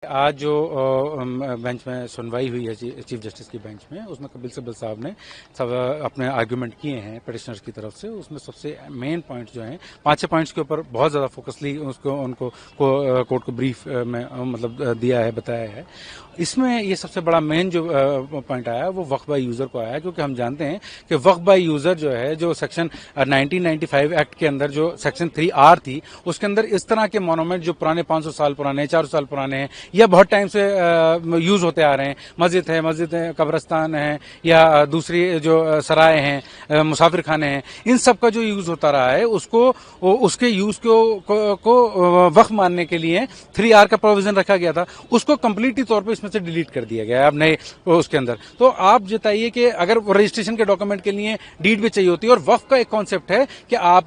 आज जो बेंच में सुनवाई हुई है चीफ जस्टिस की बेंच में, उसमें कपिल सिब्बल साहब ने सब अपने आर्ग्यूमेंट किए हैं पिटिशनर्स की तरफ से। उसमें सबसे मेन पॉइंट जो हैं, 5-6 पॉइंट्स के ऊपर बहुत ज़्यादा फोकसली उनको कोर्ट को ब्रीफ में मतलब दिया है, बताया है। इसमें ये सबसे बड़ा मेन जो पॉइंट आया वो वक्फ बाय यूज़र को आया, क्योंकि हम जानते हैं कि वक्फ बाय यूज़र जो है, जो सेक्शन 1995 एक्ट के अंदर जो सेक्शन 3R थी, उसके अंदर इस तरह के मोनूमेंट जो पुराने 500 साल पुराने, 400 साल पुराने हैं या बहुत टाइम से यूज होते आ रहे हैं, मस्जिद है, कब्रस्तान है या दूसरी जो सराय हैं, मुसाफिर खाने हैं, इन सब का जो यूज होता रहा है उसको उसके यूज को वक्फ मानने के लिए 3R का प्रोविजन रखा गया था, उसको कंप्लीटली तौर पे इसमें से डिलीट कर दिया गया है अब नए उसके अंदर। तो आप बताइए कि अगर रजिस्ट्रेशन के डॉक्यूमेंट के लिए डीड भी चाहिए होती है, और वक्फ का एक कॉन्सेप्ट है कि आप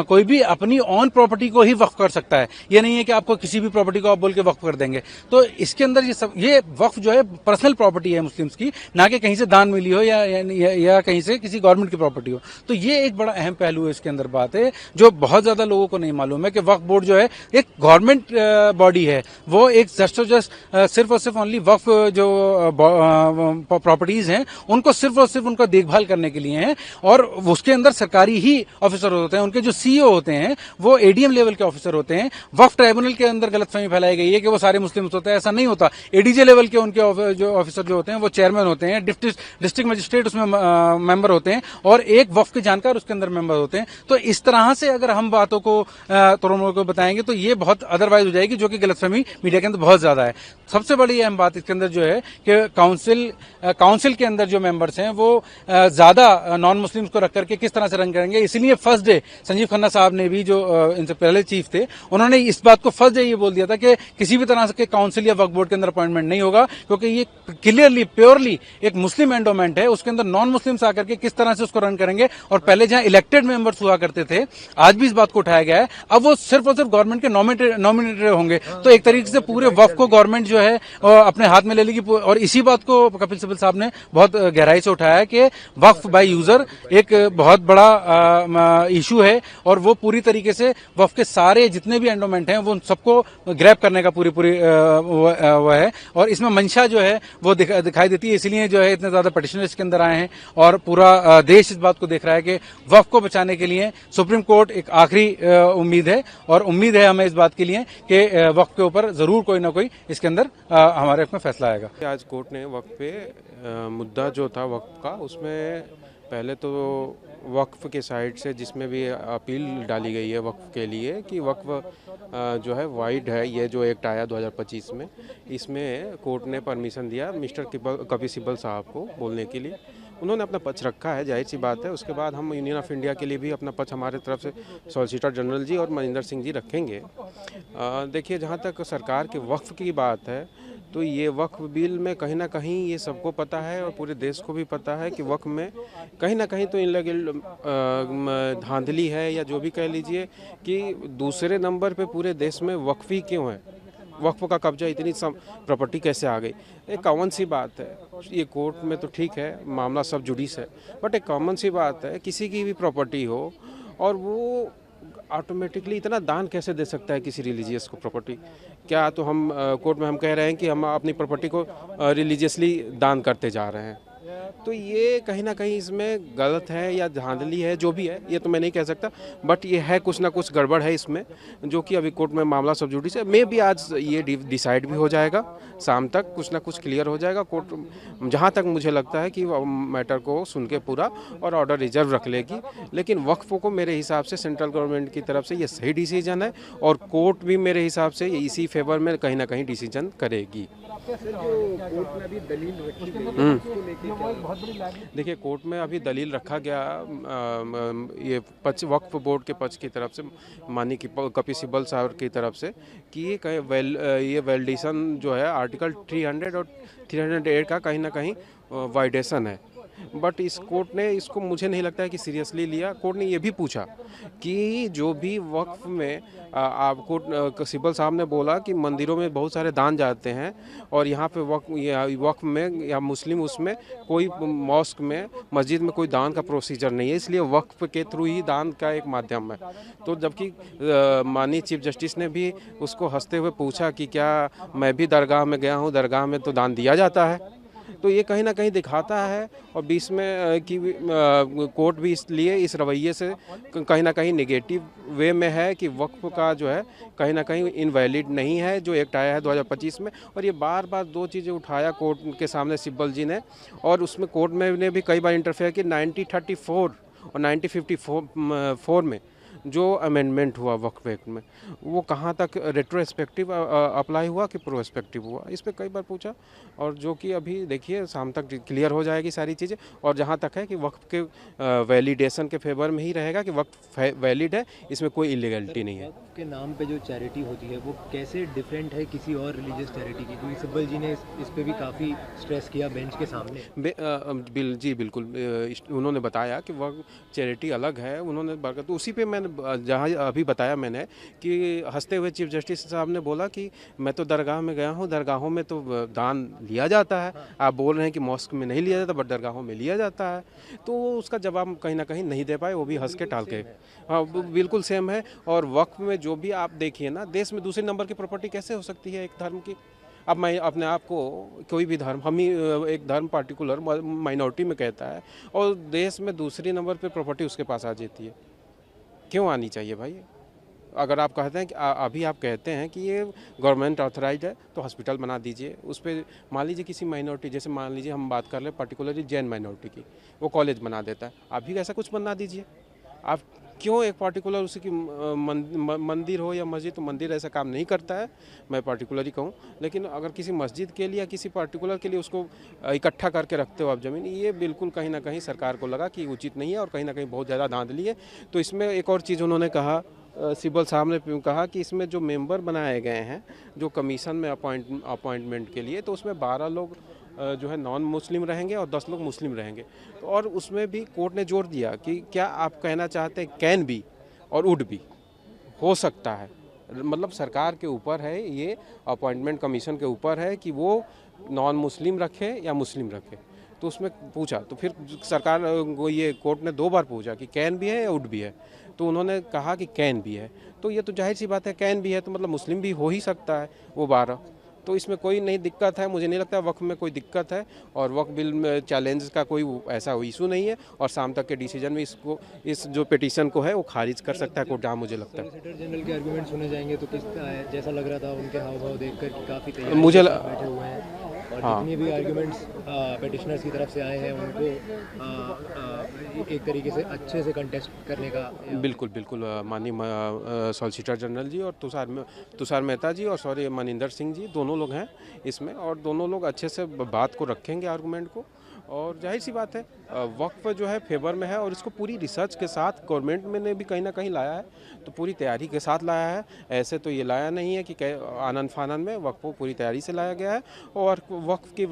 कोई भी अपनी ऑन प्रॉपर्टी को ही वक्फ कर सकता है, ये नहीं है कि आपको किसी भी प्रॉपर्टी को आप बोल के वक्फ कर देंगे। तो इसके अंदर ये वक्फ जो है पर्सनल प्रॉपर्टी है मुस्लिम्स की, ना कि कहीं से दान मिली हो या कहीं से किसी गवर्नमेंट की प्रॉपर्टी हो। तो ये एक बड़ा अहम पहलू है इसके अंदर बात है, जो बहुत ज्यादा लोगों को नहीं मालूम है कि वक्फ बोर्ड जो है एक गवर्नमेंट बॉडी है, वो एक जस्ट सिर्फ और सिर्फ ओनली वक्फ जो प्रॉपर्टीज हैं उनको सिर्फ और सिर्फ उनका देखभाल करने के लिए है, और उसके अंदर सरकारी ही ऑफिसर होते हैं। उनके जो सीईओ होते हैं वो एडीएम लेवल के ऑफिसर होते हैं। वक्फ ट्राइब्यूनल के अंदर गलतफहमी फैलाई गई है कि वो सारे मुस्लिम होते हैं, ऐसा नहीं होता। एडीजे लेवल के उनके जो ऑफिसर जो होते हैं वो चेयरमैन होते हैं, डिस्ट्रिक्ट मजिस्ट्रेट उसमें मेंबर होते हैं, और एक वक्फ के जानकार उसके अंदर मेंबर होते हैं। तो इस तरह से अगर हम बातों को तरुणों को बताएंगे तो ये बहुत अदरवाइज हो जाएगी, जो कि गलतफहमी मीडिया के अंदर बहुत ज्यादा है। सबसे बड़ी अहम बात इसके अंदर जो है कि काउंसिल के अंदर जो मेंबर्स हैं वो ज्यादा नॉन मुस्लिम्स को रख करके किस तरह से रन करेंगे। इसलिए फर्स्ट डे संजीव खन्ना साहब ने भी, जो इनसे पहले चीफ थे, उन्होंने इस बात को फर्स्ट डे ये बोल दिया था कि किसी भी तरह के काउंसिल या वक्फ बोर्ड के अंदर अपॉइंटमेंट नहीं होगा, क्योंकि ये क्लियरली प्योरली एक मुस्लिम एंडोमेंट है। उसके अंदर नॉन मुस्लिम्स आकर के किस तरह से उसको रन करेंगे, और पहले जहां इलेक्टेड मेंबर्स हुआ करते थे, आज भी इस बात को उठाया गया है, अब वो सिर्फ और सिर्फ गवर्नमेंट के नॉमिनेटेड होंगे। तो एक तरीके से पूरे वक्फ को गवर्नमेंट जो है अपने हाथ में ले लेगी, और इसी बात को कपिल सिब्बल साहब ने बहुत गहराई से उठाया कि वक्फ बाय यूजर एक बहुत बड़ा इशू है, और वो पूरी तरीके से वक्फ के सारे जितने भी एंडोमेंट हैं वो सबको ग्रैब करने का पूरी वो है, और इसमें मंशा जो है वो दिखाई देती है। इसलिए जो है इतने ज्यादा पिटिशनर इसके अंदर आए हैं, और पूरा देश इस बात को देख रहा है कि वक्फ को बचाने के लिए सुप्रीम कोर्ट एक आखिरी उम्मीद है, और उम्मीद है हमें इस बात के लिए कि वक्फ के ऊपर जरूर कोई ना कोई इसके अंदर हमारे में फैसला आएगा। आज कोर्ट ने वक्फ पे मुद्दा जो था वक्फ का, उसमें पहले तो वक्फ के साइड से जिसमें भी अपील डाली गई है वक्फ के लिए कि वक्फ जो है वाइड है, ये जो एक्ट आया 2025 में, इसमें कोर्ट ने परमिशन दिया मिस्टर कपिल सिब्बल साहब को बोलने के लिए। उन्होंने अपना पक्ष रखा है, जाहिर सी बात है। उसके बाद हम यूनियन ऑफ इंडिया के लिए भी अपना पक्ष हमारे तरफ से सॉलिसिटर जनरल जी और मनिंदर सिंह जी रखेंगे। देखिए, जहाँ तक सरकार के वक्फ की बात है, तो ये वक्फ बिल में कहीं ना कहीं ये सबको पता है और पूरे देश को भी पता है कि वक्फ में कहीं ना कहीं तो इन लगे धांधली है, या जो भी कह लीजिए, कि दूसरे नंबर पे पूरे देश में वक्फ ही क्यों है, वक्फ का कब्जा इतनी प्रॉपर्टी कैसे आ गई। एक कॉमन सी बात है, ये कोर्ट में तो ठीक है, मामला सब जुडिस है, बट एक कॉमन सी बात है, किसी की भी प्रॉपर्टी हो और वो ऑटोमेटिकली इतना दान कैसे दे सकता है किसी रिलीजियस को प्रॉपर्टी। क्या तो हम कोर्ट में हम कह रहे हैं कि हम अपनी प्रॉपर्टी को रिलीजियसली दान करते जा रहे हैं, तो ये कहीं ना कहीं इसमें गलत है या धांधली है, जो भी है, ये तो मैं नहीं कह सकता, बट ये है कुछ ना कुछ गड़बड़ है इसमें, जो कि अभी कोर्ट में मामला सब जुडिस है। मे भी आज ये डिसाइड भी हो जाएगा, शाम तक कुछ ना कुछ क्लियर हो जाएगा। कोर्ट जहाँ तक मुझे लगता है कि मैटर को सुन के पूरा और ऑर्डर रिजर्व रख लेगी, लेकिन वक्फ को मेरे हिसाब से सेंट्रल गवर्नमेंट की तरफ से ये सही डिसीजन है, और कोर्ट भी मेरे हिसाब से इसी फेवर में कहीं ना कहीं डिसीजन करेगी। देखिए, कोर्ट में अभी दलील रखा गया ये पक्ष वक्फ बोर्ड के पक्ष की तरफ से, माननीय कपिल सिब्बल साहब की तरफ से, कि ये वैलिडेशन जो है आर्टिकल 300 और 308 का कहीं ना कहीं वाइडेशन है। बट इस कोर्ट ने इसको, मुझे नहीं लगता है कि सीरियसली लिया। कोर्ट ने ये भी पूछा कि जो भी वक्फ में आप कोर्ट सिब्बल साहब ने बोला कि मंदिरों में बहुत सारे दान जाते हैं और यहाँ पे वक्फ में या मुस्लिम उसमें कोई मॉस्क में मस्जिद में कोई दान का प्रोसीजर नहीं है, इसलिए वक्फ के थ्रू ही दान का एक माध्यम है। तो जबकि माननीय चीफ जस्टिस ने भी उसको हंसते हुए पूछा कि क्या मैं भी दरगाह में गया हूँ, दरगाह में तो दान दिया जाता है। तो ये कहीं ना कहीं दिखाता है और बीच में कि कोर्ट भी इसलिए इस रवैये से कहीं ना कहीं नेगेटिव वे में है कि वक्फ का जो है कहीं ना कहीं इनवैलिड नहीं है, जो एक्ट आया है 2025 में। और ये बार बार दो चीज़ें उठाया कोर्ट के सामने सिब्बल जी ने, और उसमें कोर्ट में ने भी कई बार इंटरफेयर की। 1934 और 1954 में जो अमेंडमेंट हुआ वक्फ एक्ट में, वो कहाँ तक रेट्रोस्पेक्टिव अप्लाई हुआ कि प्रोस्पेक्टिव हुआ, इस पर कई बार पूछा। और जो कि अभी देखिए शाम तक क्लियर हो जाएगी सारी चीज़ें। और जहाँ तक है कि वक्फ के वैलिडेशन के फेवर में ही रहेगा कि वक्फ वैलिड है, इसमें कोई इलीगलिटी नहीं है। वक्फ के नाम पे जो चैरिटी होती है वो कैसे डिफरेंट है किसी और रिलीजियस चैरिटी की, क्योंकि सिब्बल जी ने इस पे भी काफ़ी स्ट्रेस किया बेंच के सामने। जी बिल्कुल, उन्होंने बताया कि वह चैरिटी अलग है। उन्होंने तो उसी पे मैंने जहाँ अभी बताया मैंने कि हंसते हुए चीफ जस्टिस साहब ने बोला कि मैं तो दरगाह में गया हूँ, दरगाहों में तो दान लिया जाता है। आप बोल रहे हैं कि मॉस्क में नहीं लिया जाता, बट दरगाहों में लिया जाता है। तो उसका जवाब कहीं ना कहीं नहीं दे पाए, वो भी हंस के टाल के। हाँ बिल्कुल सेम है। और वक्फ में जो भी आप देखिए ना, देश में दूसरे नंबर की प्रॉपर्टी कैसे हो सकती है एक धर्म की। अब मैं अपने आप को कोई भी धर्म, हम ही एक धर्म पार्टिकुलर माइनॉरिटी में कहता है और देश में दूसरी नंबर पे प्रॉपर्टी उसके पास आ जाती है। क्यों आनी चाहिए भाई? अगर आप कहते हैं कि अभी आप कहते हैं कि ये गवर्नमेंट ऑथराइज है तो हॉस्पिटल बना दीजिए, उस पर मान लीजिए किसी माइनॉरिटी, जैसे मान लीजिए हम बात कर रहे हैं पर्टिकुलरली जैन माइनॉरिटी की, वो कॉलेज बना देता है, आप भी ऐसा कुछ बना दीजिए। आप क्यों एक पार्टिकुलर उसी की मंदिर हो या मस्जिद, तो मंदिर ऐसा काम नहीं करता है, मैं पार्टिकुलरली कहूँ। लेकिन अगर किसी मस्जिद के लिए या किसी पार्टिकुलर के लिए उसको इकट्ठा करके रखते हो आप ज़मीन, ये बिल्कुल कहीं ना कहीं सरकार को लगा कि उचित नहीं है और कहीं ना कहीं बहुत ज़्यादा धांधली है। तो इसमें एक और चीज़ उन्होंने कहा, सिब्बल साहब ने कहा कि इसमें जो मेंबर बनाए गए हैं जो कमीशन में अपॉइंटमेंट के लिए, तो उसमें 12 लोग जो है नॉन मुस्लिम रहेंगे और 10 लोग मुस्लिम रहेंगे। तो और उसमें भी कोर्ट ने जोर दिया कि क्या आप कहना चाहते हैं कैन बी और वुड भी हो सकता है, मतलब सरकार के ऊपर है, ये अपॉइंटमेंट कमीशन के ऊपर है कि वो नॉन मुस्लिम रखे या मुस्लिम रखे। तो उसमें पूछा, तो फिर सरकार को ये कोर्ट ने 2 बार पूछा कि कैन भी है या वुड भी है, तो उन्होंने कहा कि कैन भी है। तो ये तो जाहिर सी बात है, कैन भी है तो मतलब मुस्लिम भी हो ही सकता है वो 12। तो इसमें कोई नहीं दिक्कत है, मुझे नहीं लगता वक्फ में कोई दिक्कत है। और वक्फ बिल में चैलेंज का कोई ऐसा इशू नहीं है और शाम तक के डिसीजन में इसको, इस जो पिटीशन को है वो खारिज कर सकता है कोर्ट, जहाँ मुझे लगता है। सॉलिसिटर जनरल के आर्गुमेंट सुने जाएंगे तो किस जैसा लग रहा था उनके हाव भाव देखकर कि काफ़ी तैयार मुझे बैठे हुए हैं और हाँ। जितने भी आर्गुमेंट्स पेटिशनर्स की तरफ से आए हैं उनको एक तरीके से अच्छे से कंटेस्ट करने का। बिल्कुल बिल्कुल, माननीय सॉलिसिटर जनरल जी और तुषार मेहता जी और मनिंदर सिंह जी, दोनों लोग हैं इसमें और दोनों लोग अच्छे से बात को रखेंगे, आर्गूमेंट को। और जाहिर सी बात है वक्फ जो है फेवर में है और इसको पूरी रिसर्च के साथ गवर्नमेंट में ने भी कहीं ना कहीं लाया है, तो पूरी तैयारी के साथ लाया है। ऐसे तो ये लाया नहीं है कि आनन फानन में, वक्फ को पूरी तैयारी से लाया गया है। और वक्फ की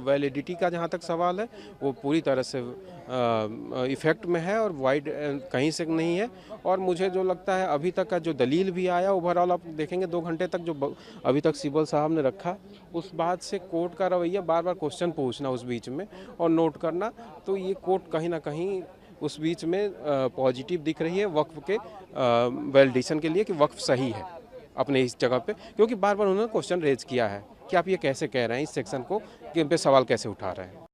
वैलिडिटी का जहाँ तक सवाल है वो पूरी तरह से इफेक्ट में है और वाइड कहीं से नहीं है। और मुझे जो लगता है अभी तक का जो दलील भी आया ओवरऑल आप देखेंगे 2 घंटे तक जो अभी तक सिब्बल साहब ने रखा, उस बात से कोर्ट का रवैया बार बार क्वेश्चन पूछना उस बीच में और नोट करना, तो ये कोर्ट कहीं ना कहीं उस बीच में पॉजिटिव दिख रही है वक्फ के वैलिडेशन के लिए कि वक्फ सही है अपने इस जगह पे। क्योंकि बार बार उन्होंने क्वेश्चन रेज किया है कि आप ये कैसे कह रहे हैं, इस सेक्शन को कि इन पे सवाल कैसे उठा रहे हैं।